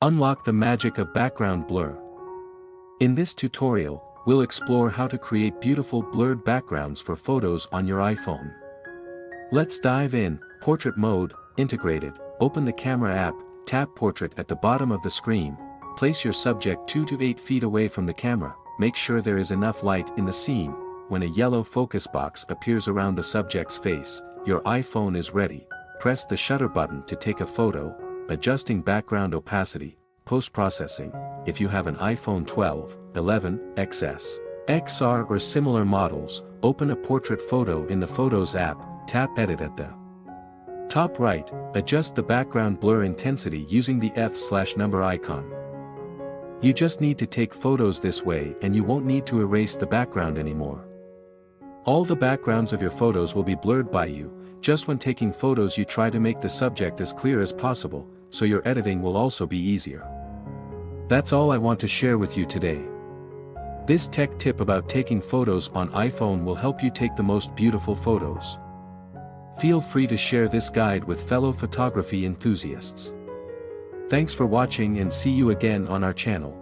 Unlock the magic of background blur. In this tutorial, we'll explore how to create beautiful blurred backgrounds for photos on your iPhone. Let's dive in. Portrait mode, integrated. Open the camera app, tap portrait at the bottom of the screen. Place your subject 2 to 8 feet away from the camera. Make sure there is enough light in the scene. When a yellow focus box appears around the subject's face, your iPhone is ready. Press the shutter button to take a photo. Adjusting background opacity. Post-processing. If you have an iPhone 12, 11, XS, XR or similar models, open a portrait photo in the Photos app, tap Edit at the top right, adjust the background blur intensity using the F/number icon. You just need to take photos this way and you won't need to erase the background anymore. All the backgrounds of your photos will be blurred by you. Just when taking photos you try to make the subject as clear as possible, so your editing will also be easier. That's all I want to share with you today. This tech tip about taking photos on iPhone will help you take the most beautiful photos. Feel free to share this guide with fellow photography enthusiasts. Thanks for watching and see you again on our channel.